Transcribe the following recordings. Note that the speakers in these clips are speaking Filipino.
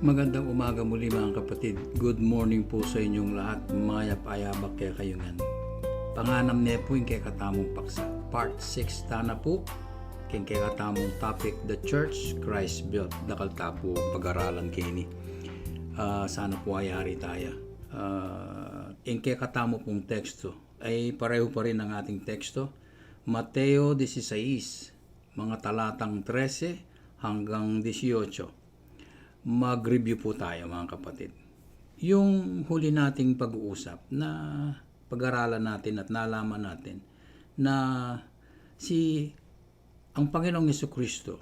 Magandang umaga muli mga kapatid. Good morning po sa inyong lahat. Mayap ayabak kaya kayungan. Panganam niya po yung kaya katamong paksa. Part 6 tana po. Kaya katamong topic, The Church Christ Built. Dakal tapo pag-aralan kini. Sana po ayari tayo. Yung kaya katamo pong teksto ay pareho pa rin ang ating teksto. Mateo 16, mga talatang 13 hanggang 18. Mag-review po tayo mga kapatid. Yung huli nating pag-uusap na pag-aralan natin at nalaman natin na ang Panginoong Jesucristo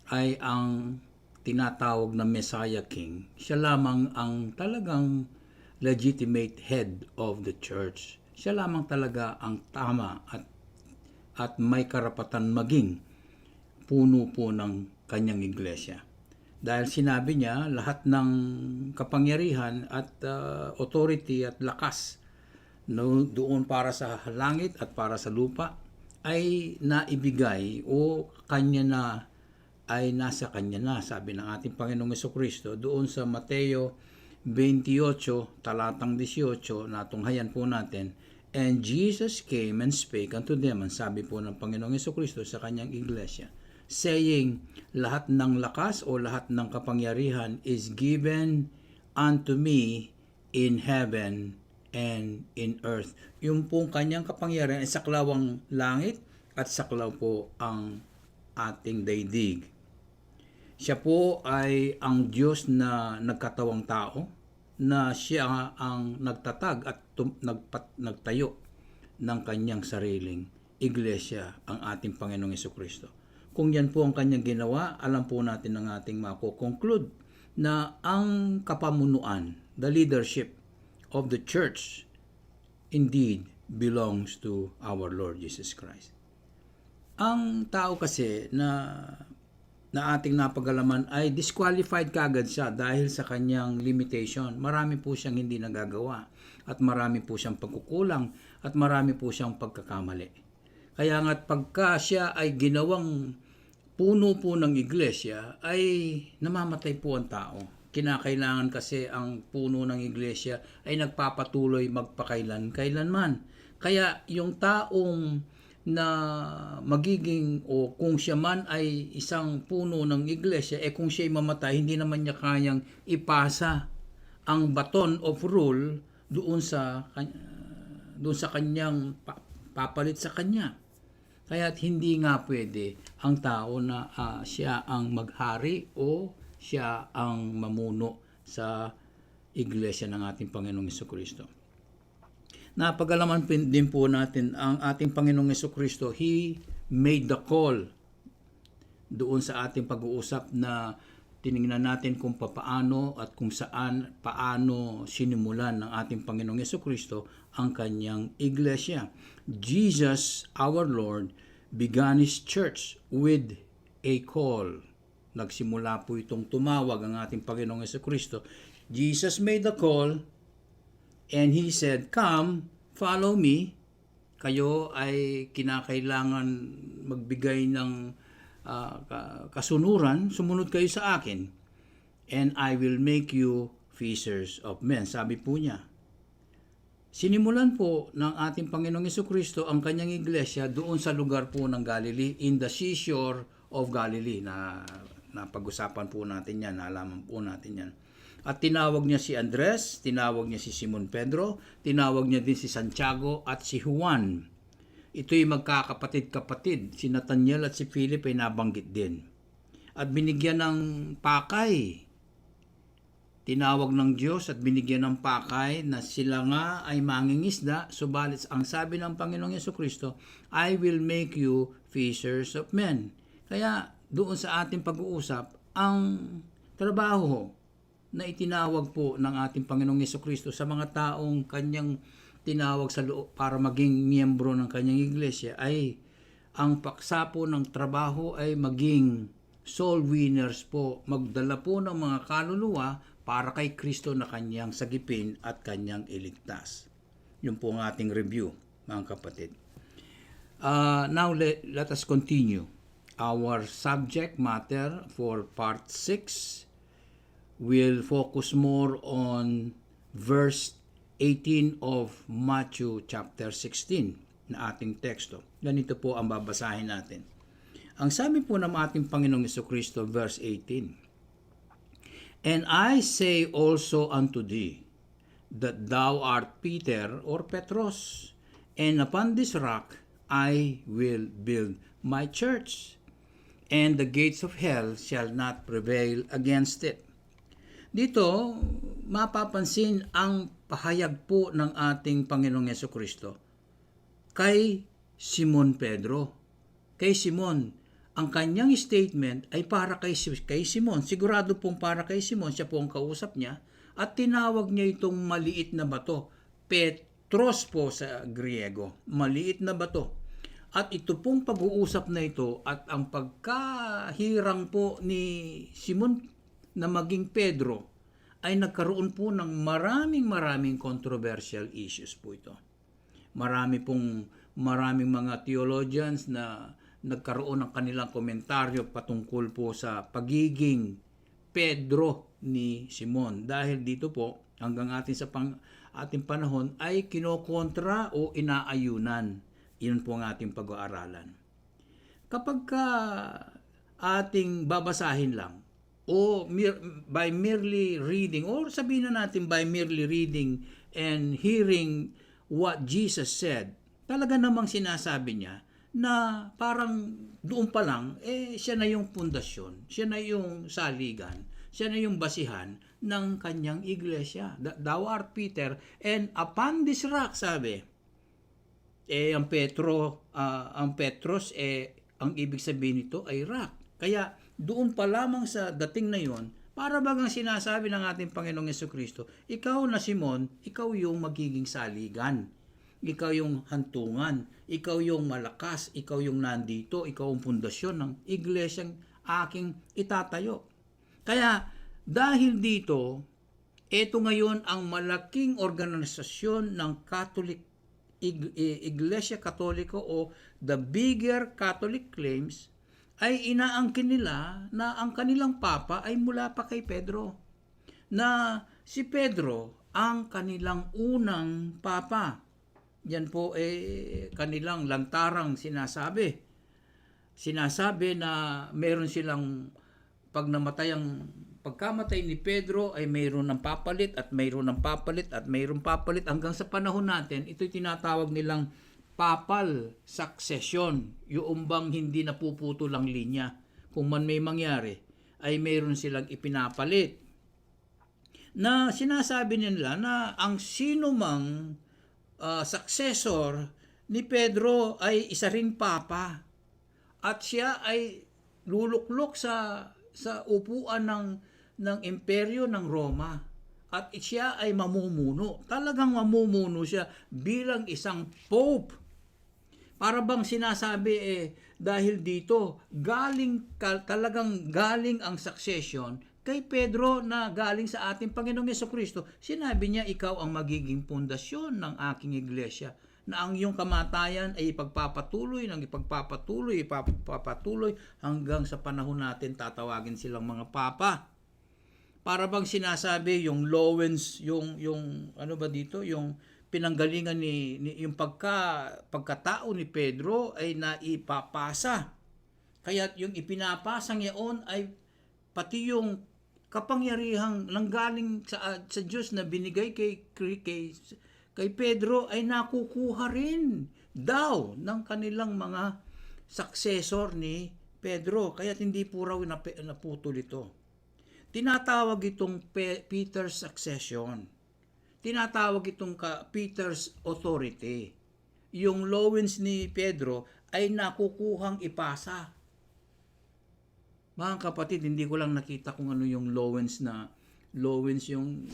ay ang tinatawag na Messiah King. Siya lamang ang talagang legitimate head of the church. Siya lamang talaga ang tama at may karapatan maging puno po ng kanyang iglesia. Dahil sinabi niya, lahat ng kapangyarihan at authority at lakas doon para sa langit at para sa lupa ay naibigay o kanya na ay nasa kanya na, sabi ng ating Panginoong Jesucristo doon sa Mateo 28, talatang 18, natunghayan po natin. And Jesus came and spake unto them, ang sabi po ng Panginoong Jesucristo sa kanyang iglesia, saying, lahat ng lakas o lahat ng kapangyarihan is given unto me in heaven and in earth. Yung pong kanyang kapangyarihan ay saklawang langit at saklaw po ang ating daigdig. Siya po ay ang Diyos na nagkatawang tao, na siya ang nagtatag at nagtayo ng kanyang sariling iglesia, ang ating Panginoong Jesucristo. Kung yan po ang kanyang ginawa, alam po natin ang ating mako-conclude na ang kapamunuan, the leadership of the church, indeed belongs to our Lord Jesus Christ. Ang tao kasi na ating napag-alaman ay disqualified kagad siya dahil sa kanyang limitation. Marami po siyang hindi nagagawa at marami po siyang pagkukulang at marami po siyang pagkakamali. Kaya nga't pagka siya ay ginawang puno po ng iglesia, ay namamatay po ang tao. Kinakailangan kasi ang puno ng iglesia ay nagpapatuloy magpakailanman. Kaya yung taong na magiging o kung siya man ay isang puno ng iglesia, kung siya ay mamatay, hindi naman niya kayang ipasa ang baton of rule doon sa kanyang papalit sa kanya. Kaya't hindi nga pwede ang tao na siya ang maghari o siya ang mamuno sa iglesia ng ating Panginoong Jesucristo. Napag-alaman din po natin ang ating Panginoong Jesucristo. He made the call doon sa ating pag-uusap na tiningnan natin kung paano at kung paano sinimulan ng ating Panginoong Jesucristo ang kanyang iglesia. Jesus, our Lord, began His church with a call. Nagsimula po itong tumawag ang ating Panginoong Jesucristo. Jesus made the call and He said, "Come, follow me." Kayo ay kinakailangan magbigay ng kasunuran, sumunod kayo sa akin, and I will make you fishers of men. Sabi po niya. Sinimulan po ng ating Panginoong Jesucristo ang kanyang iglesia doon sa lugar po ng Galilee, in the seashore of Galilee. Napag-usapan po natin yan, nalaman po natin yan. At tinawag niya si Andres, tinawag niya si Simon Pedro, tinawag niya din si Santiago at si Juan. Ito'y magkakapatid-kapatid. Si Nathaniel at si Philip ay nabanggit din. At binigyan ng pakay. Tinawag ng Diyos at binigyan ng pakay na sila nga ay mangingisda. Subalit ang sabi ng Panginoong Jesucristo, I will make you fishers of men. Kaya doon sa ating pag-uusap, ang trabaho na itinawag po ng ating Panginoong Jesucristo sa mga taong kanyang tinawag sa loob para maging miyembro ng kanyang iglesia ay ang paksa po ng trabaho ay maging soul winners po, magdala po ng mga kaluluwa para kay Kristo na kanyang sagipin at kanyang iligtas. Yun po ang ating review, mga kapatid. Now let us continue. Our subject matter for part 6 will focus more on verse 18 of Matthew chapter 16 na ating teksto. Ganito po ang babasahin natin. Ang sabi po ng ating Panginoong Jesucristo, verse 18, "And I say also unto thee, that thou art Peter or Petros, and upon this rock I will build my church, and the gates of hell shall not prevail against it." Dito, mapapansin ang pahayag po ng ating Panginoong Jesucristo kay Simon Pedro. Kay Simon, ang kanyang statement ay para kay Simon. Sigurado pong para kay Simon, siya po ang kausap niya, at tinawag niya itong maliit na bato. Petros po sa Griego, maliit na bato. At ito pong pag-uusap na ito at ang pagkahirang po ni Simon na maging Pedro ay nagkaroon po ng maraming controversial issues po ito. Maraming mga theologians na nagkaroon ng kanilang komentaryo patungkol po sa pagiging Pedro ni Simon. Dahil dito po, hanggang ating panahon ay kinokontra o inaayunan. Iyon po ang ating pag-aaralan. Kapag ating babasahin lang, o by merely reading, or sabihin na natin by merely reading and hearing what Jesus said, talaga namang sinasabi niya na parang doon pa lang, siya na yung pundasyon, siya na yung saligan, siya na yung basihan ng kanyang iglesia. Thou art Peter, and upon this rock, sabi, ang Petros, ang ibig sabihin nito ay rock. Kaya doon pa lamang sa dating na yon, para bagang sinasabi ng ating Panginoong Jesucristo, ikaw na Simon, ikaw yung magiging saligan. Ikaw yung hantungan, ikaw yung malakas, ikaw yung nandito, ikaw ang pundasyon ng iglesyang aking itatayo. Kaya dahil dito, ito ngayon ang malaking organisasyon ng Catholic Iglesia Katoliko o the bigger Catholic claims ay inaangkin nila na ang kanilang papa ay mula pa kay Pedro. Na si Pedro ang kanilang unang papa. Yan po kanilang lantarang sinasabi. Sinasabi na meron silang pagkamatay ni Pedro ay mayroon ng papalit at mayroon ng papalit at mayroon papalit hanggang sa panahon natin. Ito'y tinatawag nilang papal succession. Yung bang hindi napuputol ang linya. Kung man may mangyari ay mayroon silang ipinapalit. Na sinasabi nila na ang sino mang successor ni Pedro ay isa ring papa at siya ay luluklok sa upuan ng imperyo ng Roma at siya ay mamumuno. Talagang mamumuno siya bilang isang pope. Para bang sinasabi dahil dito talagang galing ang succession kay Pedro na galing sa ating Panginoong Jesucristo. Sinabi niya, ikaw ang magiging pundasyon ng aking iglesia, na ang iyong kamatayan ay ipagpapatuloy hanggang sa panahon natin tatawagin silang mga papa. Para bang sinasabi yung Lowens, yung ano ba dito, yung pinanggalingan yung pagkatao ni Pedro ay naipapasa. Kaya yung ipinapasang yaon ay pati yung kapangyarihang nanggaling sa Diyos na binigay kay Pedro ay nakukuha rin daw ng kanilang mga successor ni Pedro. Kaya hindi po raw naputol ito. Tinatawag itong Peter's succession. Tinatawag itong Peter's authority. Yung Lowens ni Pedro ay nakukuhang ipasa. Mga kapatid, hindi ko lang nakita kung ano yung Lowens yung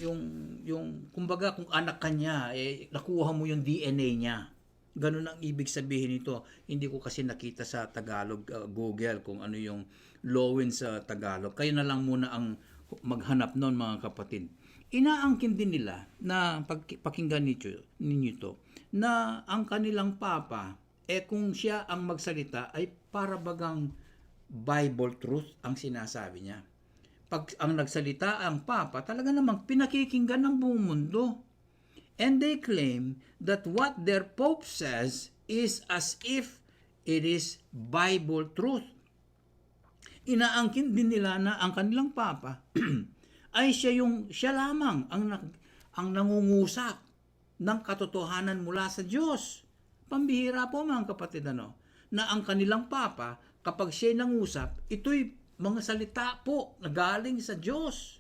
kumbaga kung anak kanya, nakuha mo yung DNA niya. Ganun ang ibig sabihin nito. Hindi ko kasi nakita sa Tagalog, Google kung ano yung Lowens sa Tagalog. Kayo na lang muna ang maghanap noon, mga kapatid. Inaangkin din nila na pakinggan ninyo ito, na ang kanilang papa, kung siya ang magsalita ay para bagang Bible truth ang sinasabi niya. pag ang nagsalita ang Papa, talaga namang pinakikinggan ng buong mundo. And they claim that what their Pope says is as if it is Bible truth. Inaangkin din nila na ang kanilang Papa ay siya lamang ang nangungusap ng katotohanan mula sa Diyos. Pambihira po mga kapatid, na ang kanilang Papa, kapag siya'y nangusap, ito'y mga salita po na galing sa Diyos.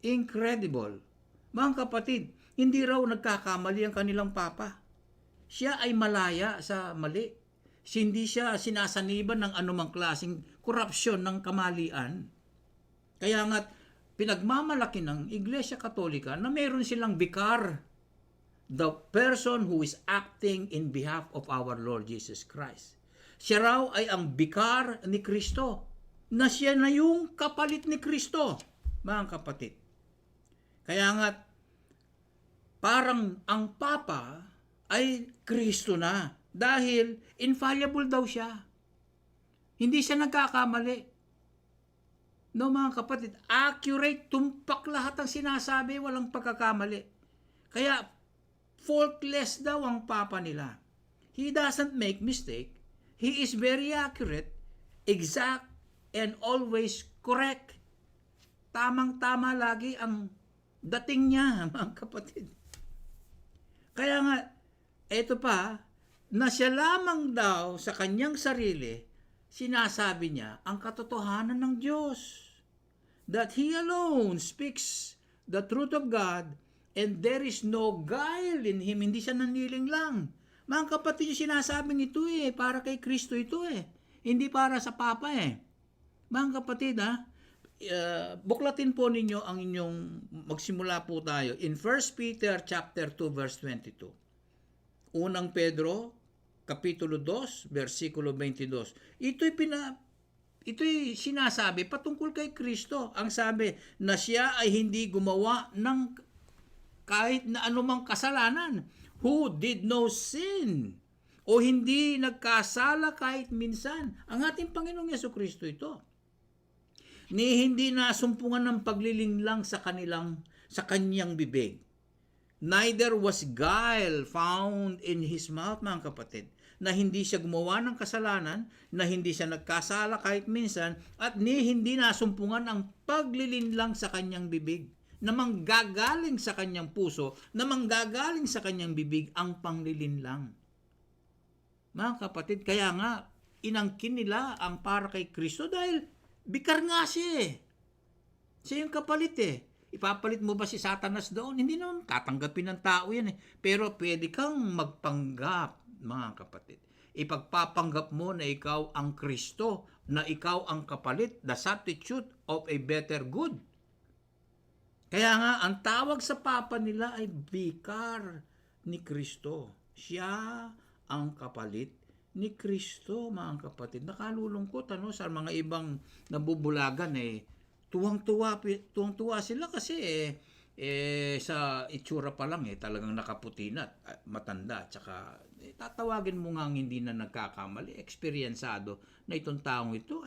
Incredible. Mga kapatid, hindi raw nagkakamali ang kanilang Papa. Siya ay malaya sa mali. Hindi siya sinasaniban ng anumang klaseng korupsyon ng kamalian. Kaya nga, pinagmamalaki ng Iglesia Katolika na mayroon silang bikar, the person who is acting in behalf of our Lord Jesus Christ. Siya raw ay ang bikar ni Kristo, na siya na yung kapalit ni Kristo, mga kapatid. Kaya nga, parang ang Papa ay Kristo na, dahil infallible daw siya. Hindi siya nagkakamali. No, mga kapatid, accurate, tumpak lahat ang sinasabi, walang pagkakamali. Kaya, faultless daw ang Papa nila. He doesn't make mistake. He is very accurate, exact, and always correct. Tamang-tama lagi ang dating niya, mga kapatid. Kaya nga, eto pa, na siya lamang daw sa kanyang sarili, sinasabi niya ang katotohanan ng Diyos. That He alone speaks the truth of God and there is no guile in Him. Hindi siya naniling lang. Mga kapatid, yung sinasabing ito para kay Kristo ito Hindi para sa Papa Mga kapatid, buklatin po ninyo ang inyong, magsimula po tayo in 1 Peter chapter 2 verse 22. Unang Pedro Kapitulo 2, versikulo 22. Ito'y sinasabi patungkol kay Kristo. Ang sabi na siya ay hindi gumawa ng kahit na anumang kasalanan. Who did no sin. O hindi nagkasala kahit minsan. Ang ating Panginoong Yesukristo ito. Ni hindi nasumpungan ng paglilinglang sa kanyang bibig. Neither was guile found in his mouth, mga kapatid, na hindi siya gumawa ng kasalanan, na hindi siya nagkasala kahit minsan, at hindi nasumpungan ang paglilinlang sa kanyang bibig, na manggagaling sa kanyang puso, na manggagaling sa kanyang bibig ang panglilinlang. Mga kapatid, kaya nga, inangkin nila ang para kay Kristo dahil bikar nga siya Siya yung kapalit Ipapalit mo ba si Satanas doon? Hindi naman, tatanggapin ng tao yan Pero pwede kang magpanggap, mga kapatid. Ipagpapanggap mo na ikaw ang Kristo, na ikaw ang kapalit, the substitute of a better good. Kaya nga, ang tawag sa Papa nila ay bikar ni Kristo. Siya ang kapalit ni Kristo, mga kapatid. Nakalulungkot sa mga ibang nabubulagan tuwang-tuwa sila kasi sa itsura pa lang talagang nakaputi na at matanda, tsaka tatawagin mo nga hindi na nagkakamali, eksperyensado na itong taong ito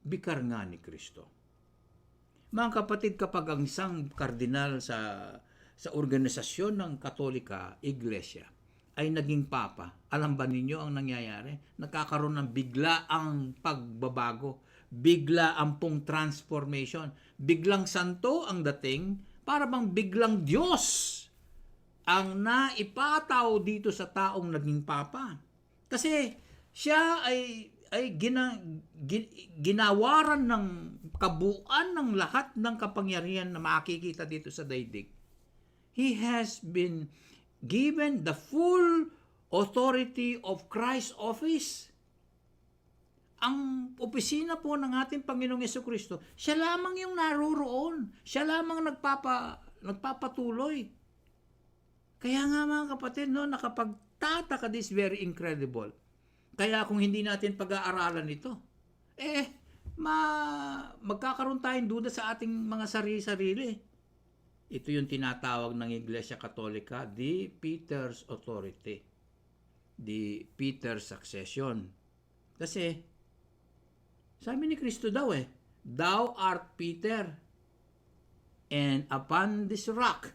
bikar nga ni Kristo. Mga kapatid, kapag ang isang kardinal sa organisasyon ng Katolika Iglesia ay naging Papa, alam ba ninyo ang nangyayari? Nagkakaroon ng biglaang pagbabago, biglaang pong transformation, biglang santo ang dating, para bang biglang Diyos ang naipataw dito sa taong naging Papa. Kasi siya ay ginawaran ng kabuuan ng lahat ng kapangyarihan na makikita dito sa daigdig. He has been given the full authority of Christ's office. Ang opisina po ng ating Panginoong Yesukristo, siya lamang yung naroroon. Siya lamang nagpapatuloy. Kaya nga mga kapatid, nakapagtataka, this very incredible. Kaya kung hindi natin pag-aaralan ito, magkakaroon tayong duda sa ating mga sarili-sarili. Ito yung tinatawag ng Iglesia Katolika, the Peter's authority, the Peter's succession. Kasi, sabi ni Kristo daw Thou art Peter, and upon this rock,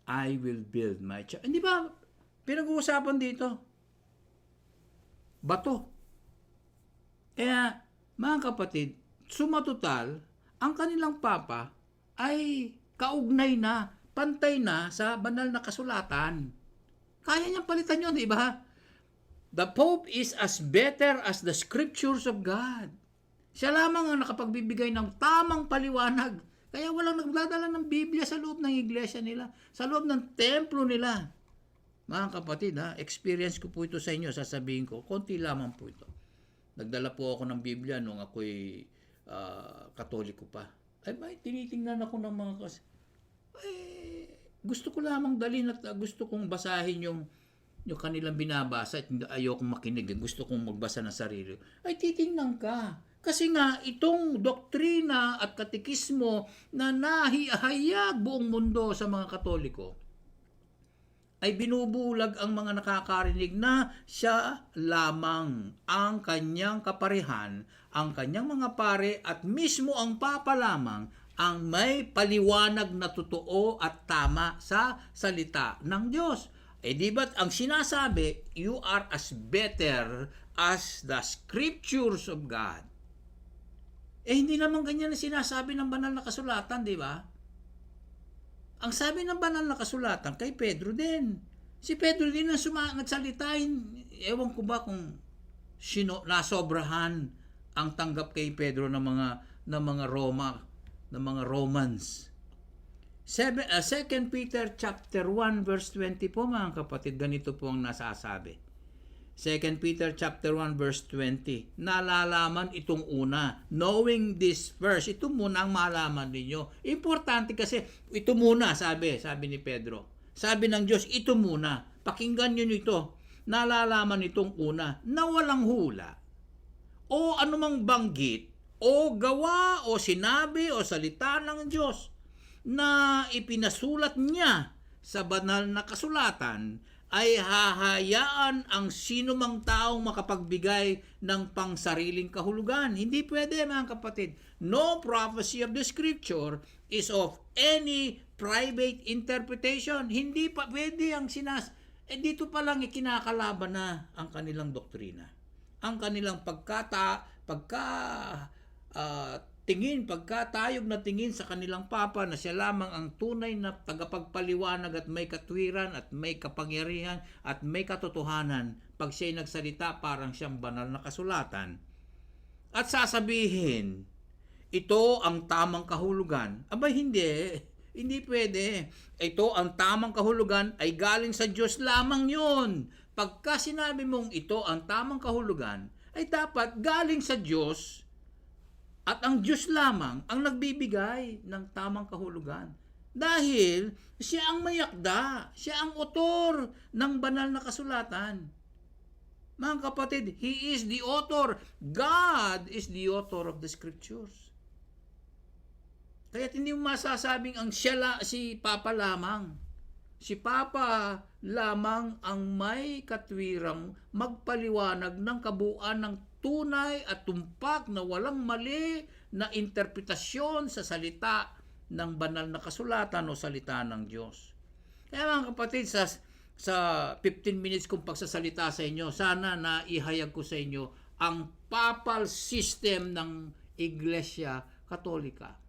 I will build my church. Hindi ba, pinag-uusapan dito, bato. Kaya, mga kapatid, sumatotal, ang kanilang papa ay kaugnay na, pantay na sa banal na kasulatan. Kaya niyang palitan yun, di ba? The Pope is as better as the scriptures of God. Siya lamang ang nakapagbibigay ng tamang paliwanag. Kaya walang nagdadala ng Biblia sa loob ng iglesia nila, sa loob ng templo nila. Mga kapatid, experience ko po ito sa inyo, sasabihin ko, konti lamang po ito. Nagdala po ako ng Biblia nung ako'y Katoliko pa. Tinitingnan ako ng mga gusto ko lamang dalhin at gusto kong basahin yung kanilang binabasa at ayokong makinig. Gusto kong magbasa ng sarili. Titingnan ka. Kasi nga, itong doktrina at katekismo na nahihayag buong mundo sa mga Katoliko ay binubulag ang mga nakakarinig na siya lamang ang kanyang kaparehan, ang kanyang mga pare at mismo ang Papa lamang ang may paliwanag na totoo at tama sa salita ng Diyos. Di ba't ang sinasabi, you are as better as the scriptures of God. Hindi naman ganyan na sinasabi ng banal na kasulatan, di ba? Ang sabi ng banal na kasulatan kay Pedro din. Si Pedro din ang nagsalita. Ewan ko ba kung nasobrahan ang tanggap kay Pedro ng mga Romans. 2 Peter chapter 1 verse 20 po, mga kapatid, ganito po ang nasasabi. 2 Peter chapter 1 verse 20. Nalalaman itong una. Knowing this verse, ito muna ang malaman ninyo. Importante kasi ito muna, sabi ni Pedro. Sabi ng Diyos, ito muna. Pakinggan niyo ito. Nalalaman itong una na walang hula o anumang banggit o gawa o sinabi o salita ng Diyos na ipinasulat niya sa banal na kasulatan ay hahayaan ang sino mang taong makapagbigay ng pangsariling kahulugan. Hindi pwede, mga kapatid. No prophecy of the scripture is of any private interpretation. Hindi pa pwede ang dito pa lang kinakalaban na ang kanilang doktrina. Ang kanilang pagkatayog na tingin sa kanilang Papa na siya lamang ang tunay na tagapagpaliwanag at may katwiran at may kapangyarihan at may katotohanan pag siya'y nagsalita parang siyang banal na kasulatan. At sasabihin, ito ang tamang kahulugan. Hindi pwede. Ito ang tamang kahulugan ay galing sa Diyos lamang yun. Pagka sinabi mong ito ang tamang kahulugan, ay dapat galing sa Diyos. At ang Diyos lamang ang nagbibigay ng tamang kahulugan. Dahil siya ang mayakda, siya ang otor ng banal na kasulatan. Mga kapatid, He is the author. God is the author of the scriptures. Kaya hindi mo masasabing si Papa lamang. Si Papa lamang ang may katwirang magpaliwanag ng kabuuan ng tunay at tumpak na walang mali na interpretasyon sa salita ng banal na kasulatan o salita ng Diyos. Kaya mga kapatid, sa 15 minutes kong pagsasalita sa inyo, sana na ihayag ko sa inyo ang papal system ng Iglesia Katolika.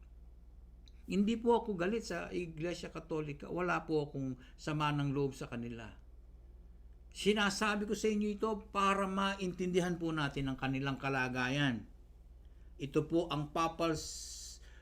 Hindi po ako galit sa Iglesia Katolika. Wala po akong sama ng loob sa kanila. Sinasabi ko sa inyo ito para maintindihan po natin ang kanilang kalagayan. Ito po ang papal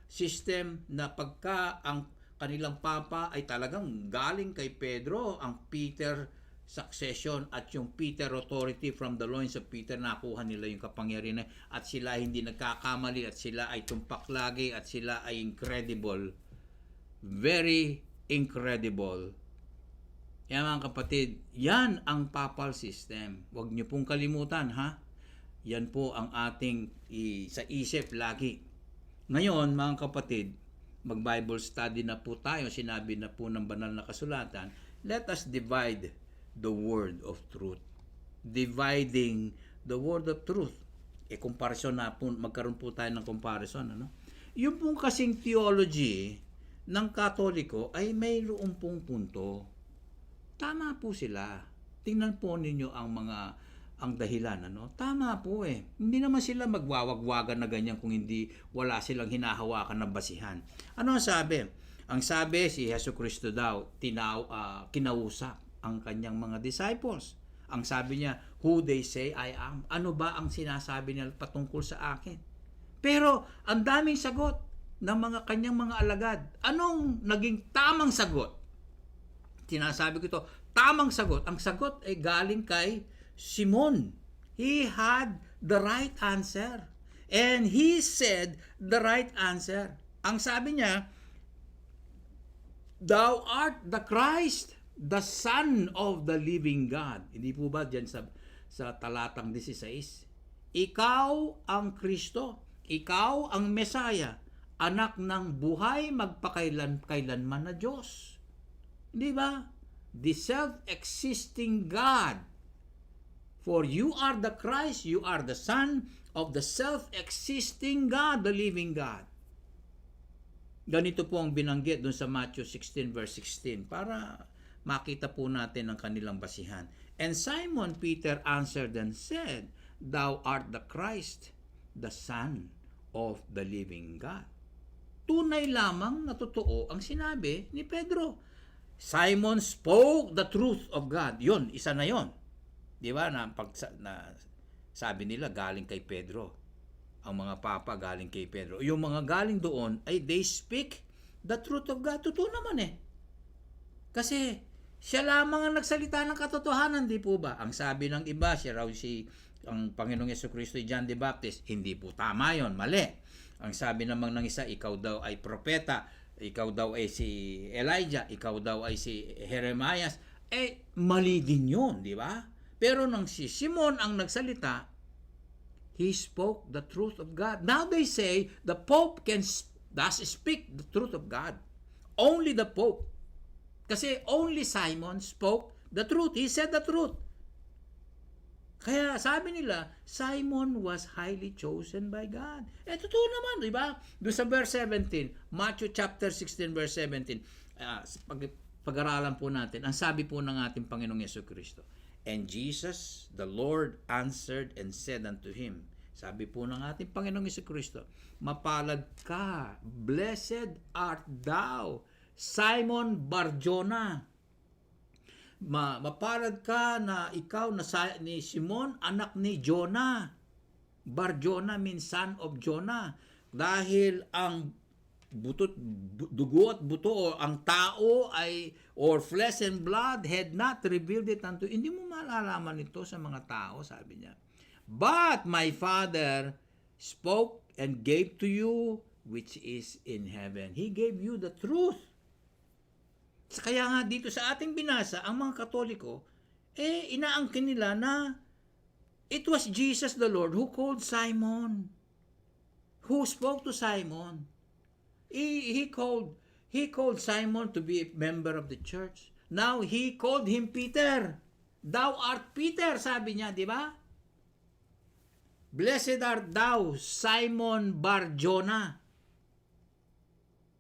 system na pagka ang kanilang papa ay talagang galing kay Pedro, ang Peter succession at yung Peter authority from the loins of Peter, nakuha nila yung kapangyarihan at sila hindi nagkakamali at sila ay tumpak lagi at sila ay incredible. Very incredible. Yan mga kapatid, yan ang papal system. Huwag niyo pong kalimutan, ha? Yan po ang ating sa isip lagi. Ngayon, mga kapatid, mag-Bible study na po tayo. Sinabi na po ng banal na kasulatan, let us divide the word of truth. Dividing the word of truth. comparison na po, magkaroon po tayo ng comparison, ano? Yung pong kasing theology ng Katoliko ay mayroon pong punto. Tama po sila. Tingnan po ninyo ang dahilan, ano? Tama po eh. Hindi naman sila magwawagwagan na ganyan kung hindi wala silang hinahawakan na basihan. Ano ang sabi? Ang sabi, si Jesucristo daw kinausap ang kanyang mga disciples. Ang sabi niya, who they say I am. Ano ba ang sinasabi nila patungkol sa akin? Pero ang daming sagot ng mga kanyang mga alagad. Anong naging tamang sagot? Sinasabi ko ito, tamang sagot. Ang sagot ay galing kay Simon. He had the right answer. And he said the right answer. Ang sabi niya, Thou art the Christ, the Son of the living God. Hindi po ba dyan sa talatang 16? Ikaw ang Kristo. Ikaw ang Mesaya. Anak ng buhay magpakailanman na Diyos. Hindi ba? The self-existing God. For you are the Christ, you are the Son of the self-existing God, the living God. Ganito po ang binanggit doon sa Matthew 16 verse 16 para makita po natin ang kanilang basihan. And Simon Peter answered and said, Thou art the Christ, the Son of the living God. Tunay lamang na totoo ang sinabi ni Pedro. Simon spoke the truth of God. Yun, isa na yon. Di ba? Na sabi nila galing kay Pedro. Ang mga papa galing kay Pedro. Yung mga galing doon ay they speak the truth of God. Totoo naman eh. Kasi siya lamang ang nagsalita ng katotohanan, di po ba? Ang sabi ng iba, siya raw ang Panginoong Jesucristo ay John the Baptist. Hindi po tama yon, mali. Ang sabi namang ng isa, ikaw daw ay propeta, ikaw daw ay si Elijah, ikaw daw ay si Jeremias. Mali din yun, di ba? Pero nang si Simon ang nagsalita, he spoke the truth of God. Now they say the Pope can thus speak the truth of God. Only the Pope. Kasi only Simon spoke the truth. He said the truth. Kaya sabi nila, Simon was highly chosen by God. Totoo naman, di ba? Doon sa verse 17, Matthew chapter 16 verse 17, pag-aralan po natin, ang sabi po ng ating Panginoong Jesucristo, And Jesus, the Lord, answered and said unto him, sabi po ng ating Panginoong Jesucristo, mapalad ka, blessed art thou, Simon Bar-Jona. Mapalad ka na ikaw ni Simon, anak ni Jonah. Bar-Jona means son of Jonah. Dahil ang dugo at buto o ang tao ay or flesh and blood had not revealed it unto. Hindi mo malalaman ito sa mga tao, sabi niya. But my Father spoke and gave to you which is in heaven. He gave you the truth. Kaya nga dito sa ating binasa, ang mga Katoliko, inaangkin nila na it was Jesus the Lord who called Simon. Who spoke to Simon. He called Simon to be a member of the church. Now, he called him Peter. Thou art Peter, sabi niya, di ba? Blessed art thou, Simon Bar-Jona.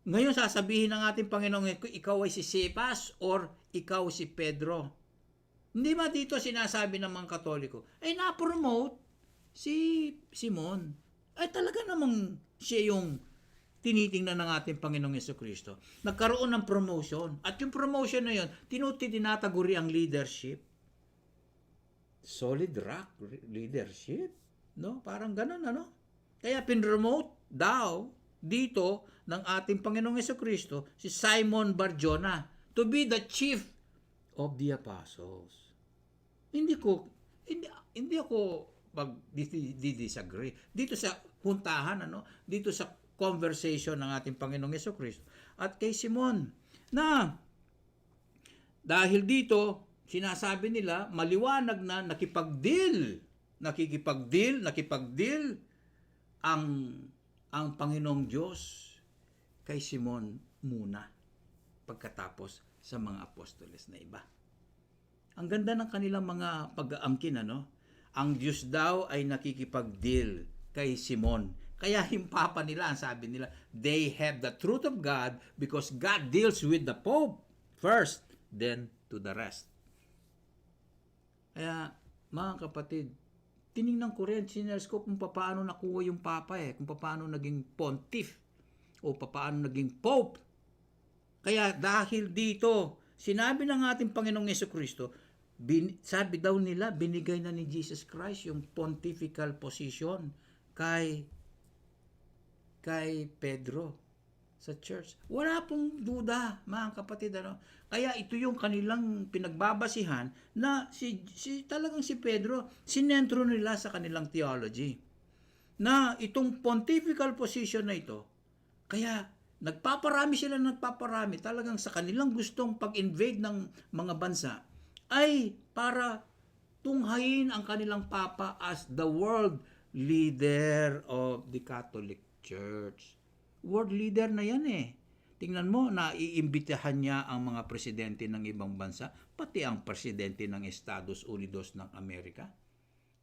Ngayon sasabihin ng ating Panginoon, ikaw ay si Cephas or ikaw si Pedro. Hindi ba dito sinasabi ng mga Katoliko? Na-promote si Simon. Talaga namang siya yung tinitingnan ng ating Panginoong Jesucristo. Nagkaroon ng promotion. At yung promotion na yun, tinataguri ang leadership. Solid rock leadership. No? Parang ganun, ano? Kaya pinromote daw dito ng ating Panginoong Jesucristo si Simon Bar-Jona to be the chief of the apostles. Hindi ako disagree dito sa puntahan, ano, dito sa conversation ng ating Panginoong Jesucristo at kay Simon na dahil dito sinasabi nila maliwanag na nakipagdeal ang Panginoong Diyos kay Simon muna pagkatapos sa mga apostoles na iba. Ang ganda ng kanilang mga pag-aangkin, ano? ang Diyos daw ay nakikipag-deal kay Simon. Kaya yung papa nila, ang sabi nila, they have the truth of God because God deals with the Pope first, then to the rest. Kaya, mga kapatid, tiningnan ko rin, sinerge ko kung paano nakuha yung papa kung paano naging pontiff o paano naging pope. Kaya dahil dito, sinabi ng ating Panginoong Jesucristo, sabi daw nila, binigay na ni Jesus Christ yung pontifical position kay Pedro sa church. Wala pong duda, mga kapatid. Kaya ito yung kanilang pinagbabasihan na talagang si Pedro, sinentro nila sa kanilang theology. Na itong pontifical position na ito, kaya nagpaparami talagang sa kanilang gustong pag-invade ng mga bansa ay para tunghayin ang kanilang papa as the world leader of the Catholic Church. World leader na yan Tingnan mo, naiimbitahan niya ang mga presidente ng ibang bansa, pati ang presidente ng Estados Unidos ng Amerika.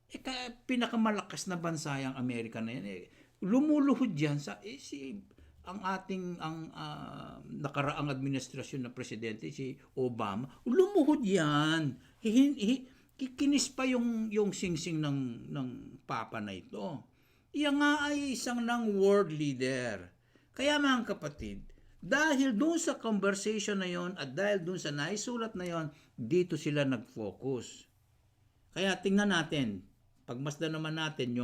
Kaya pinakamalakas na bansa yung Amerika na yan lumuluhod yan sa ang ating nakaraang administrasyon na presidente si Obama, lumuhod yan. Kikinis pa yung singsing ng papa na ito. Iyan nga ay isang ng world leader. Kaya mga kapatid, dahil doon sa conversation na yon at dahil doon sa naisulat na yon, dito sila nag-focus. Kaya tingnan natin, pagmasdan naman natin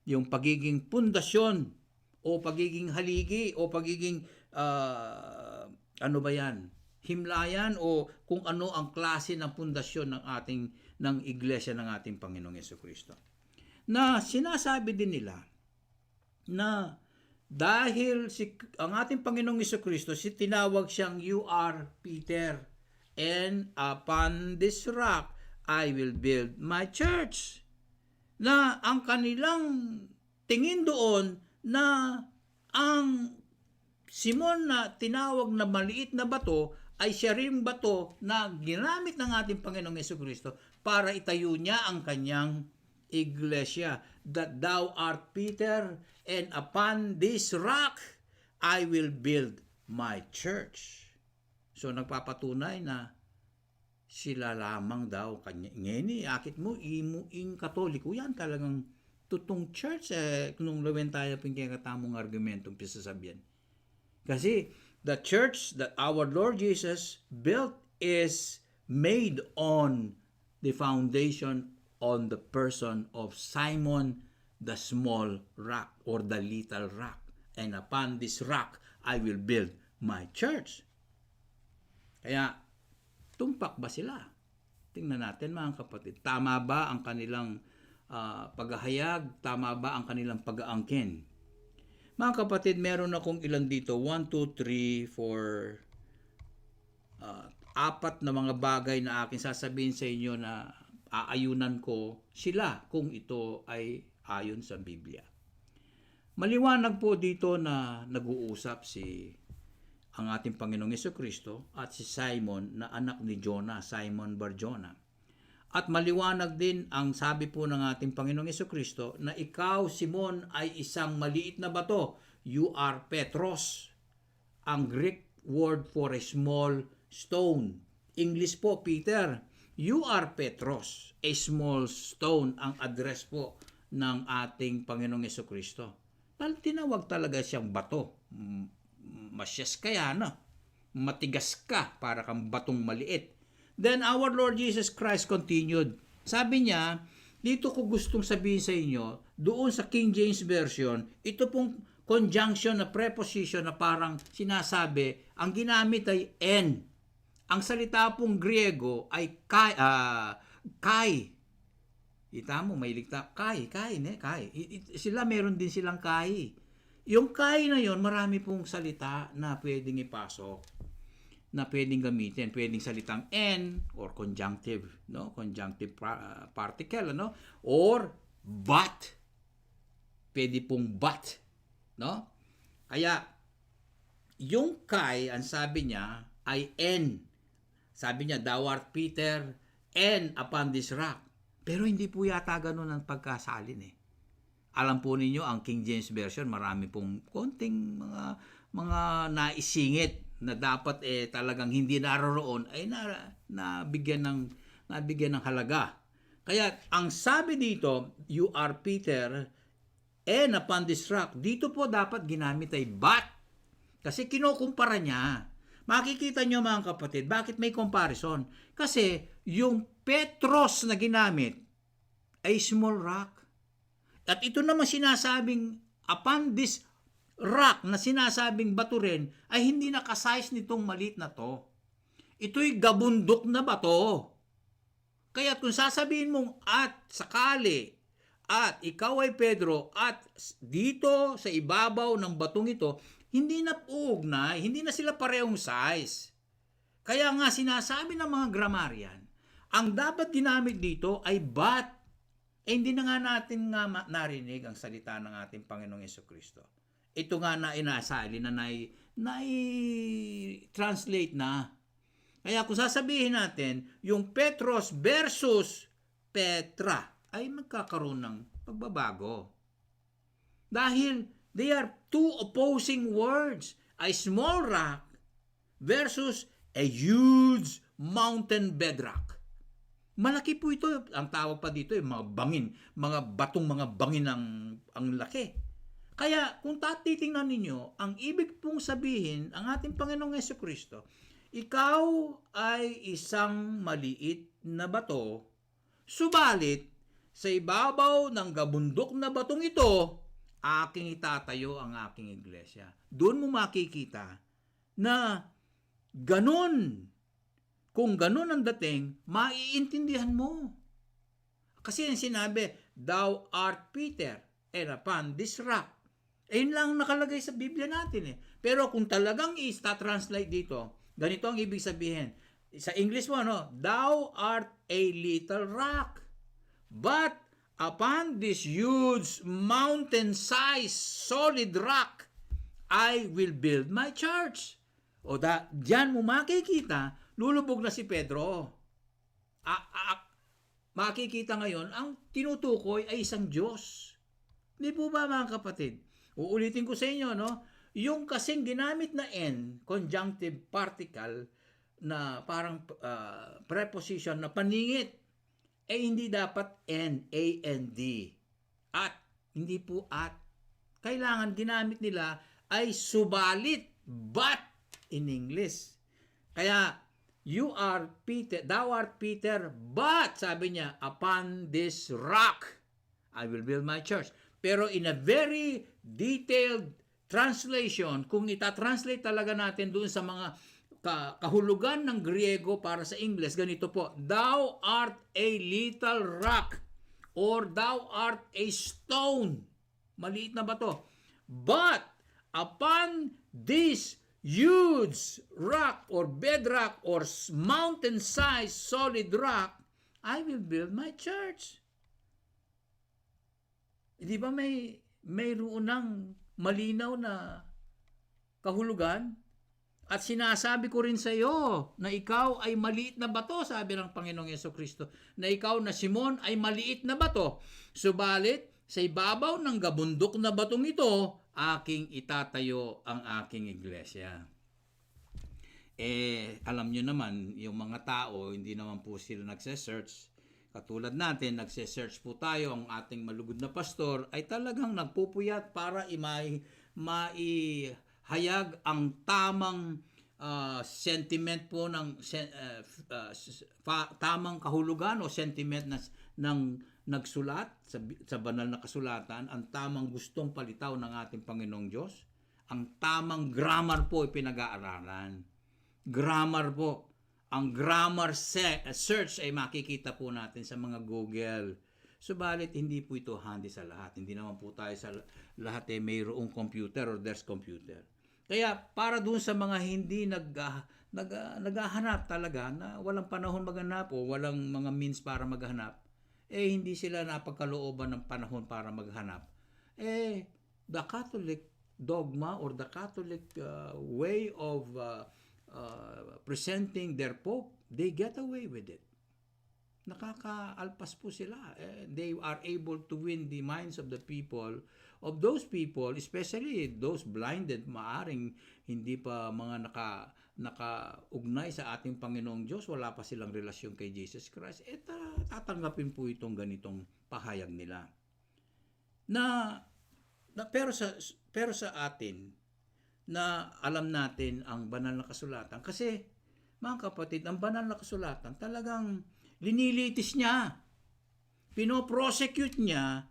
yung pagiging pundasyon o pagiging haligi o pagiging himlayan o kung ano ang klase ng pundasyon ng iglesia ng ating Panginoong Jesucristo. Na sinasabi din nila na dahil ang ating Panginoong Jesucristo, tinawag siyang you are Peter, and upon this rock I will build my church. Na ang kanilang tingin doon na ang Simon na tinawag na maliit na bato ay siya rin bato na ginamit ng ating Panginoong Jesucristo para itayo niya ang kanyang iglesia. That thou art Peter, and upon this rock I will build my church. So nagpapatunay na sila lamang daw kanya. Ngayon akit mo, imuing katoliko, yan talagang tutong church nung lawen tayo pinagkatamong argumentong pisasabihan. Kasi the church that our Lord Jesus built is made on the foundation on the person of Simon the small rock or the little rock. And upon this rock, I will build my church. Kaya, tumpak ba sila? Tingnan natin mga kapatid. Tama ba ang kanilang paghahayag? Tama ba ang kanilang pag-aangkin? Mga kapatid, meron akong ilan dito. 1, 2, 3, 4, 4 na mga bagay na aking sasabihin sa inyo na aayunan ko sila kung ito ay ayon sa Biblia. Maliwanag po dito na nag-uusap ang ating Panginoong Jesucristo at si Simon na anak ni Jonah, Simon Bar-Jonah. At maliwanag din ang sabi po ng ating Panginoong Jesucristo na ikaw, Simon, ay isang maliit na bato. You are Petros. Ang Greek word for a small stone. English po, Peter. You are Petros. A small stone ang address po ng ating Panginoong Jesucristo. Tinawag talaga siyang bato. Masyas kaya matigas ka para kang batong maliit. Then our Lord Jesus Christ continued. Sabi niya, dito ko gustong sabihin sa inyo, doon sa King James Version, ito pong conjunction na preposition na parang sinasabi, ang ginamit ay en. Ang salita pong Griego ay kai. Ita mo, may ligta. Kai. Sila meron din silang kai. Yung kai na yon, marami pong salita na pwedeng ipasok, na pwedeng gamitin. Pwedeng salitang en or conjunctive, conjunctive particle, or but. Pwede pong but, Kaya yung kai, ang sabi niya ay en. Sabi niya, thou art Peter, and upon this rock. Pero hindi po yata ganun ang pagkasalin eh. Alam po ninyo, ang King James Version, marami pong konting mga naisingit na dapat talagang hindi naroroon ay nabigyan ng halaga. Kaya ang sabi dito, you are Peter, and upon this rock, dito po dapat ginamit ay but. Kasi kinukumpara niya. Makikita nyo mga kapatid, bakit may comparison? Kasi yung Petros na ginamit ay small rock. At ito naman sinasabing upon this rock na sinasabing bato rin ay hindi nakasize nitong maliit na to. Ito'y gabundok na bato. Kaya kung sasabihin mong at sakali at ikaw ay Pedro at dito sa ibabaw ng batong ito, hindi na uugnay, hindi na sila parehong size. Kaya nga sinasabi ng mga grammarian, ang dapat ginamit dito ay but. Hindi na nga natin narinig ang salita ng ating Panginoong Jesucristo. Ito nga na inasali na translate na. Kaya kung sasabihin natin, yung Petros versus Petra ay magkakaroon ng pagbabago. Dahil they are two opposing words. A small rock versus a huge mountain bedrock. Malaki po ito. Ang tawag pa dito mga bangin, mga bangin ang laki. Kaya kung titingnan ninyo, ang ibig pong sabihin, ang ating Panginoong Jesucristo, ikaw ay isang maliit na bato, subalit sa ibabaw ng gabundok na batong ito, aking itatayo ang aking iglesia. Doon mo makikita na ganun. Kung ganun ang dating, maiintindihan mo. Kasi yung sinabi, thou art Peter, and upon this rock. Ayun lang nakalagay sa Biblia natin eh. Pero kung talagang i-translate dito, ganito ang ibig sabihin. Sa English mo, thou art a little rock. But upon this huge mountain-sized solid rock, I will build my church. O diyan mo makikita, lulubog na si Pedro. Makikita ngayon, ang tinutukoy ay isang Diyos. Hindi po ba mga kapatid? Uulitin ko sa inyo, yung kasing ginamit na N, conjunctive particle, na parang preposition na paningit, hindi dapat N, A-N-D. At, hindi po at. Kailangan ginamit nila ay subalit, but, in English. Kaya, you are Peter, thou art Peter, but, sabi niya, upon this rock, I will build my church. Pero in a very detailed translation, kung itatranslate talaga natin doon sa mga kahulugan ng Griego para sa English, ganito po, thou art a little rock, or thou art a stone. Maliit na bato. But, upon this huge rock or bedrock or mountain-sized solid rock, I will build my church. Di ba mayroon ng malinaw na kahulugan? At sinasabi ko rin sa iyo na ikaw ay maliit na bato, sabi ng Panginoong Jesucristo, na ikaw na Simon ay maliit na bato. Subalit, sa ibabaw ng gabundok na batong ito, aking itatayo ang aking iglesia. Alam nyo naman, yung mga tao, hindi naman po sila nagse-search. Katulad natin, nagse-search po tayo, ang ating malugod na pastor ay talagang nagpupuyat para maihayag ang tamang sentiment po ng tamang kahulugan o sentiment ng nagsulat sa banal na kasulatan, ang tamang gustong palitaw ng ating Panginoong Diyos, ang tamang grammar po pinag-aaralan. Grammar po. Ang grammar search ay makikita po natin sa mga Google. Subalit, hindi po ito handy sa lahat. Hindi naman po tayo sa lahat mayroong computer or there's computer. Kaya para doon sa mga hindi naghahanap talaga na walang panahon maghanap o walang mga means para maghanap, hindi sila napagkalooban ng panahon para maghanap. The Catholic dogma or the Catholic way of presenting their Pope, they get away with it. nakakaalpas po sila. They are able to win the minds of the people, of those people, especially those blinded, maaring hindi pa mga nakaugnay sa ating Panginoong Diyos, wala pa silang relasyon kay Jesus Christ, tatanggapin po itong ganitong pahayag nila. Pero sa atin, na alam natin ang banal na kasulatan, kasi mga kapatid, ang banal na kasulatan talagang linilitis niya, pinoprosecute niya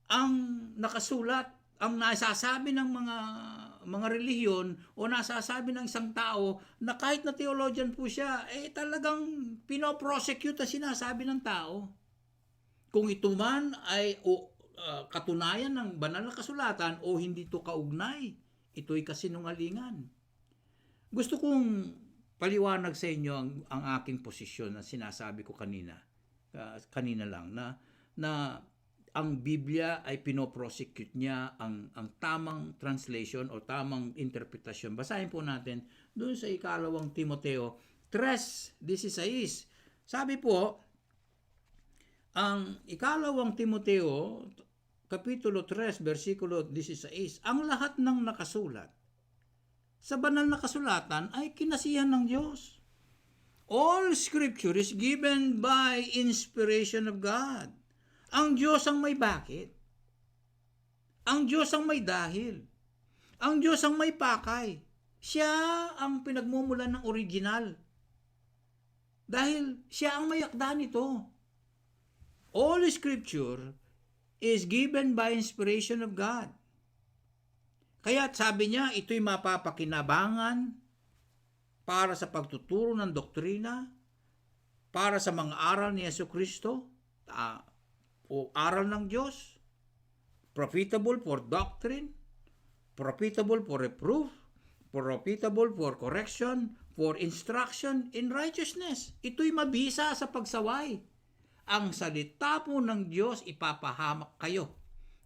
ang nakasulat, ang nasasabi ng mga relihiyon o nasasabi ng isang tao na kahit na theologian po siya, talagang pinoprosecute ang sinasabi ng tao. Kung ito man ay katunayan ng banal na kasulatan o hindi ito kaugnay, ito'y kasinungalingan. Gusto kong paliwanag sa inyo ang aking posisyon na sinasabi ko kanina lang na ang Biblia ay pinoprosecute niya ang tamang translation o tamang interpretasyon. Basahin po natin doon sa 2 Timoteo 3:16. Sabi po, ang 2 Timoteo Kapitulo 3, versikulo 16, ang lahat ng nakasulat sa banal na kasulatan ay kinasihan ng Diyos. All Scripture is given by inspiration of God. Ang Diyos ang may bakit. Ang Diyos ang may dahil. Ang Diyos ang may pakay. Siya ang pinagmumulan ng original. Dahil siya ang may akda nito. All Scripture is given by inspiration of God. Kaya sabi niya, ito'y mapapakinabangan para sa pagtuturo ng doktrina, para sa mga aral ni Jesucristo, o aral ng Diyos, profitable for doctrine, profitable for reproof, profitable for correction, for instruction in righteousness. Ito'y mabisa sa pagsaway. Ang salita po ng Diyos ipapahamak kayo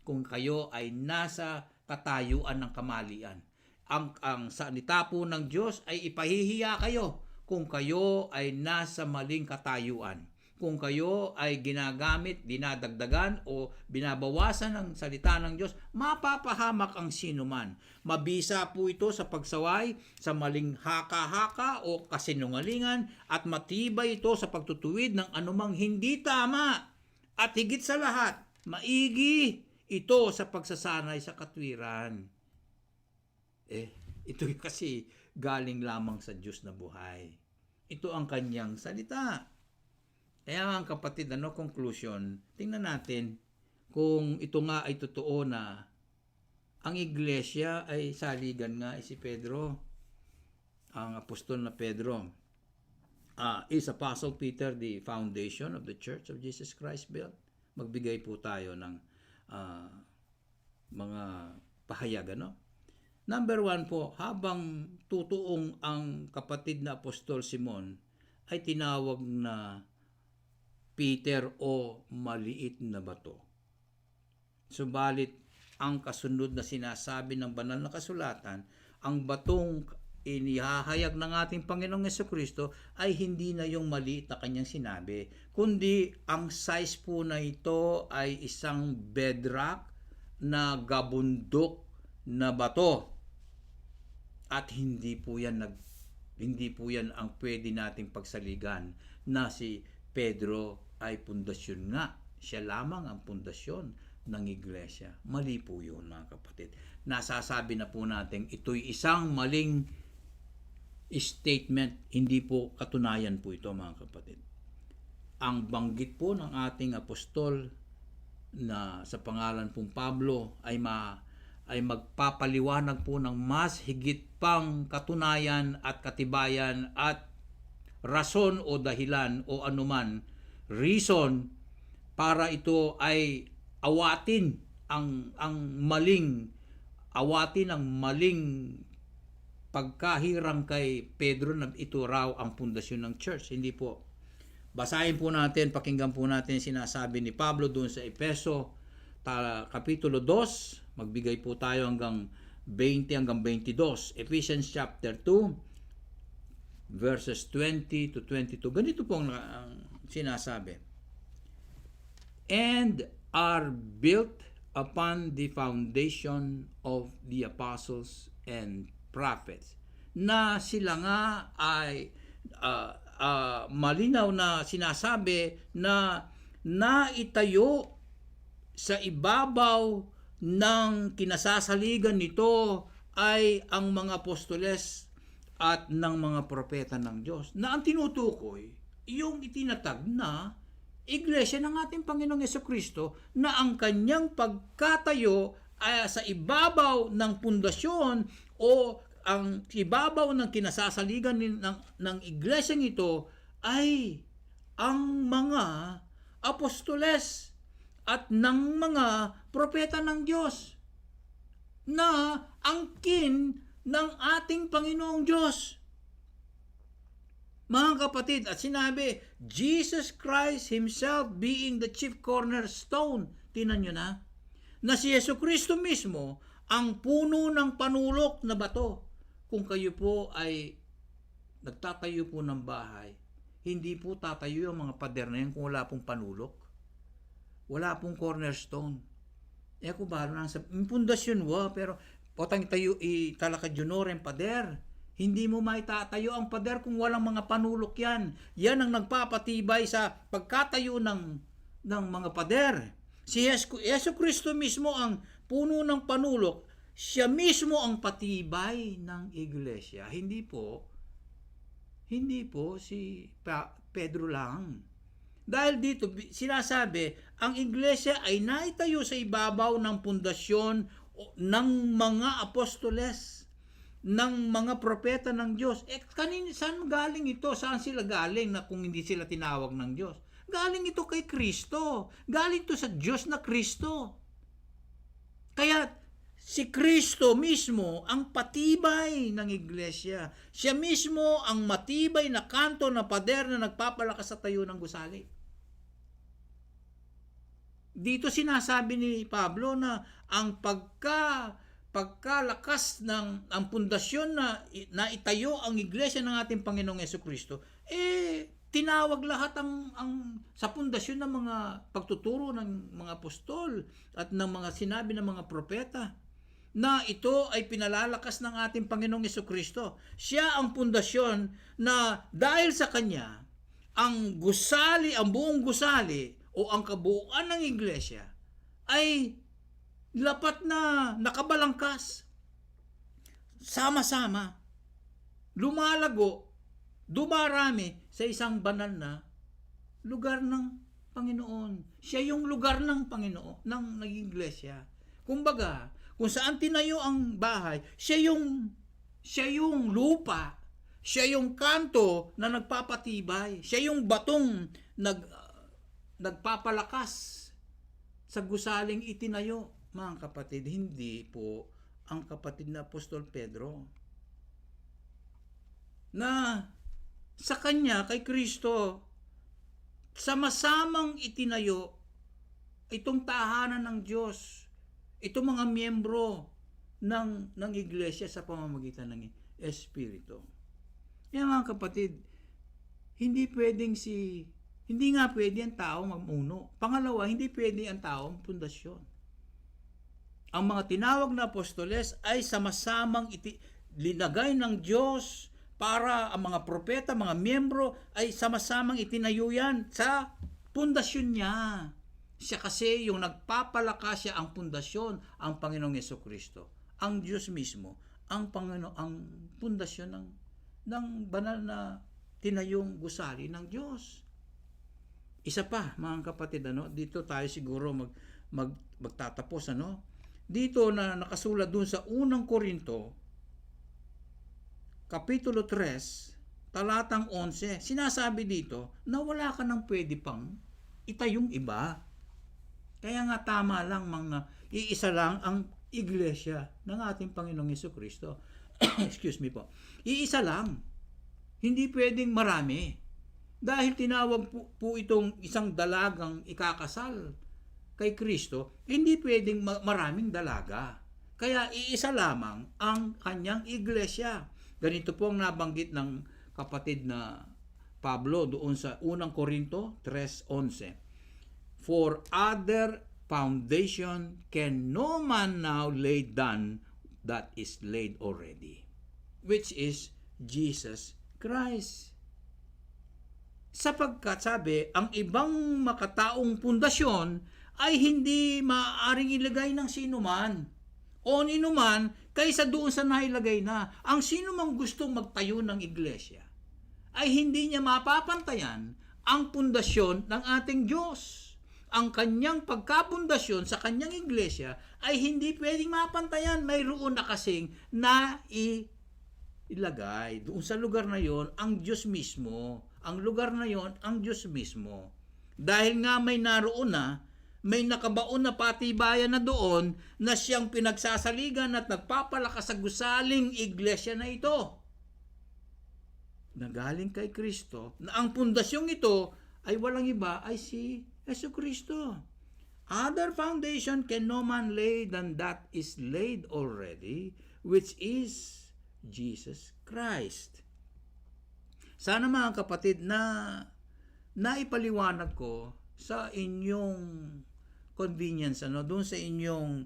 kung kayo ay nasa katayuan ng kamalian. Ang salita po ng Diyos ay ipahihiya kayo kung kayo ay nasa maling katayuan. Kung kayo ay ginagamit, dinadagdagan o binabawasan ng salita ng Diyos, mapapahamak ang sinuman. Mabisa po ito sa pagsaway, sa maling haka-haka o kasinungalingan, at matibay ito sa pagtutuwid ng anumang hindi tama. At higit sa lahat, maigi ito sa pagsasanay sa katwiran. Ito kasi galing lamang sa Diyos na buhay. Ito ang kanyang salita. Kaya mga kapatid, conclusion, tingnan natin kung ito nga ay totoo na ang iglesia ay saligan nga si Pedro, ang apostol na Pedro. Is Apostle Peter the foundation of the Church of Jesus Christ built? Magbigay po tayo ng mga pahayag, Number 1 po, habang tutuong ang kapatid na Apostol Simon ay tinawag na Peter o maliit na bato. Subalit, ang kasunod na sinasabi ng banal na kasulatan, ang batong inihahayag ng ating Panginoong Jesucristo ay hindi na yung maliit na kanyang sinabi, kundi ang size po na ito ay isang bedrock na gabundok na bato. At hindi po yan ang pwede nating pagsaligan na si Pedro ay pundasyon nga. Siya lamang ang pundasyon ng iglesia. Mali po yun, mga kapatid. Nasasabi na po natin, ito'y isang maling statement. Hindi po katunayan po ito, mga kapatid. Ang banggit po ng ating apostol na sa pangalan pong Pablo ay magpapaliwanag po ng mas higit pang katunayan at katibayan at rason o dahilan o anuman reason para ito ay awatin ang maling pagkahirang kay Pedro na ito raw ang pundasyon ng church. Hindi po. Basahin po natin, pakinggan po natin sinasabi ni Pablo doon sa Efeso Kapitulo 2, magbigay po tayo hanggang 20 hanggang 22. Ephesians chapter 2, verses 20 to 22. Ganito po ang sinasabi. and are built upon the foundation of the apostles and prophets, na sila nga ay malinaw na sinasabi na naitayo sa ibabaw ng kinasasaligan nito ay ang mga apostoles at ng mga propeta ng Diyos, na ang tinutukoy yung itinatag na iglesia ng ating Panginoong Jesucristo, na ang kanyang pagkatayo ay sa ibabaw ng pundasyon o ang ibabaw ng kinasasaligan ng iglesyang ito ay ang mga apostoles at ng mga propeta ng Diyos, na angkin ng ating Panginoong Diyos. Mga kapatid, at sinabi, Jesus Christ Himself being the chief cornerstone. Tingnan nyo na si Jesucristo mismo ang puno ng panulok na bato. Kung kayo po ay nagtatayo po ng bahay, hindi po tatayo yung mga pader na yan kung wala pong panulok. Wala pong cornerstone. Kung bahalo na sa pundasyon pero potang tayo italakad yun rin pader. Hindi mo maitatayo ang pader kung walang mga panulok yan. Yan ang nagpapatibay sa pagkatayo ng mga pader. Si Yesu Kristo mismo ang puno ng panulok. Siya mismo ang patibay ng iglesia. Hindi po si Pedro lang. Dahil dito sinasabi, ang iglesia ay naitayo sa ibabaw ng pundasyon ng mga apostoles, ng mga propeta ng Diyos. Saan galing ito? Saan sila galing na kung hindi sila tinawag ng Diyos? Galing ito kay Kristo. Galing ito sa Diyos na Kristo. Kaya si Kristo mismo ang patibay ng iglesia. Siya mismo ang matibay na kanto na pader na nagpapalakas sa tayo ng gusali. Dito sinasabi ni Pablo na ang pagkalakas ng ang pundasyon na itayo ang iglesia ng ating Panginoong Jesucristo, tinawag lahat ang sa pundasyon ng mga pagtuturo ng mga apostol at ng mga sinabi ng mga propeta, na ito ay pinalalakas ng ating Panginoong Jesucristo. Siya ang pundasyon na dahil sa Kanya, ang buong gusali o ang kabuuan ng iglesia ay lapat na nakabalangkas, sama-sama, lumalago, dumarami sa isang banal na lugar ng Panginoon. Siya yung lugar ng Panginoon, ng iglesia. Kumbaga, kung saan tinayo ang bahay, siya yung lupa, siya yung kanto na nagpapatibay, siya yung batong nagpapalakas sa gusaling itinayo. Mga kapatid, hindi po ang kapatid na Apostol Pedro, na sa kanya, kay Kristo, sama-samang itinayo itong tahanan ng Diyos, itong mga miyembro ng iglesia sa pamamagitan ng Espiritu. Yan mga kapatid, hindi nga pwede ang tao mamuno. Pangalawa, hindi pwede ang tao ang pundasyon. Ang mga tinawag na apostoles ay sama-samang linagay ng Diyos para ang mga propeta, mga miyembro ay sama-samang itinayo yan sa pundasyon niya. Siya kasi yung nagpapalakas, siya ang pundasyon, ang Panginoong Jesucristo. Ang Diyos mismo, ang pundasyon ng banal na tinayong gusali ng Diyos. Isa pa, mga kapatid, dito tayo siguro magtatapos, Dito na nakasulat dun sa unang Korinto, Kapitulo 3, talatang 11, sinasabi dito na wala ka nang pwede pang itayong iba. Kaya nga tama lang iisa lang ang iglesia ng ating Panginoong Jesucristo. Excuse me po. Iisa lang. Hindi pwedeng marami. Dahil tinawag po itong isang dalagang ikakasal kay Kristo, hindi pwedeng maraming dalaga. Kaya iisa lamang ang kanyang iglesia. Ganito po ang nabanggit ng kapatid na Pablo doon sa unang Korinto 3:11. For other foundation can no man now lay down that is laid already, which is Jesus Christ. Sapagkat sabi, ang ibang makataong pundasyon ay hindi maaaring ilagay ng sino man o nino man kaysa doon sa nailagay na. Ang sino mang gustong magtayo ng iglesia ay hindi niya mapapantayan ang pundasyon ng ating Diyos. Ang kanyang pagkapundasyon sa kanyang iglesia ay hindi pwedeng mapantayan. Mayroon na kasing ilagay doon sa lugar na yon ang Diyos mismo. Ang lugar na yon ang Diyos mismo. Dahil nga may naroon na, may nakabaon na patibayan na doon na siyang pinagsasaligan at nagpapalakas sa gusaling iglesia na ito. Nagaling kay Kristo, na ang pundasyong ito ay walang iba ay si Yesu Kristo. Other foundation can no man lay than that is laid already, which is Jesus Christ. Sana mga kapatid na naipaliwanag ko sa inyong convenience, doon sa inyong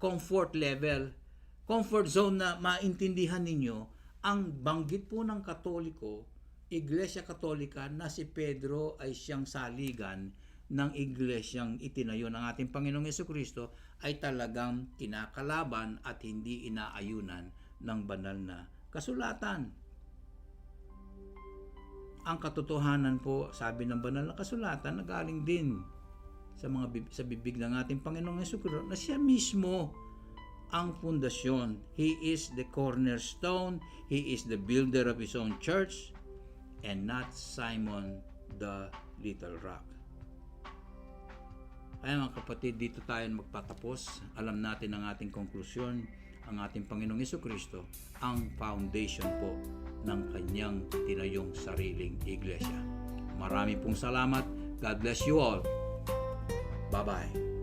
comfort level, comfort zone na maintindihan ninyo ang banggit po ng Katoliko, Iglesia Katolika, na si Pedro ay siyang saligan ng iglesyang itinayo ng ating Panginoong Jesucristo ay talagang kinakalaban at hindi inaayunan ng banal na kasulatan. Ang katotohanan po, sabi ng banal na kasulatan, nagaling din sa bibig ng ating Panginoong Jesucristo na siya mismo ang pundasyon. He is the cornerstone, He is the builder of His own church, and not Simon the Little Rock. Kaya mga kapatid, dito tayo magpatapos. Alam natin ang ating konklusyon, ang ating Panginoong Jesucristo, ang foundation po ng kanyang tinayong sariling iglesia. Marami pong salamat. God bless you all. Bye-bye.